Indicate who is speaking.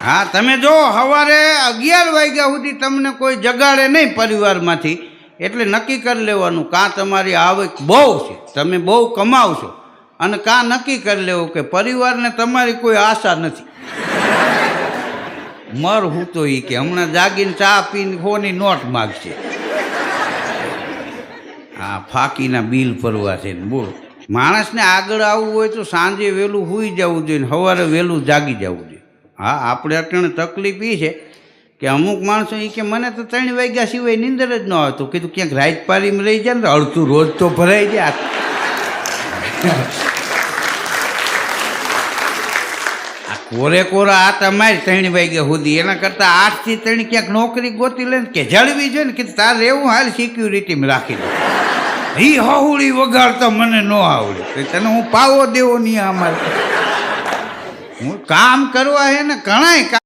Speaker 1: હા, તમે જો સવારે 11 વાગ્યા સુધી તમને કોઈ જગાડે નહીં પરિવારમાંથી, એટલે નક્કી કરી લેવાનું કાં તમારી આવક બહુ છે, તમે બહુ કમાવશો, અને કાં નક્કી કરી લેવું કે પરિવારને તમારી કોઈ આશા નથી. મર હું તો એ કે હમણાં જાગીને ચા પીને ફોની નોટ માગશે. હા, ફાકીના બિલ ભરવા છે ને બોલો. માણસને આગળ આવવું હોય તો સાંજે વહેલું સૂઈ જવું જોઈએ ને સવારે વહેલું જાગી જવું જોઈએ. હા, આપણે અત્યારે તકલીફ એ છે કે અમુક માણસો એ કે મને તો 3 વાગ્યા સિવાય નીંદર જ ન આવે. તો કીધું ક્યાંક રાજપારીમાં રહી જાય ને તો અડધું રોજ તો ભરાઈ જાય. આ કોરે કોરા આ તમારી 3 વાગ્યા સુધી, એના કરતાં 8 થી 3 ક્યાંક નોકરી ગોતી લે ને કે જળવી જોઈએ ને કે તારે રહેવું હાલ સિક્યુરિટીમાં રાખી દે. એ હહુડી વગાડતા મને ન આવડે, તને હું પાવો દેવો નહીં અમારે. હું કામ કરવા હે ને ઘણાય કામ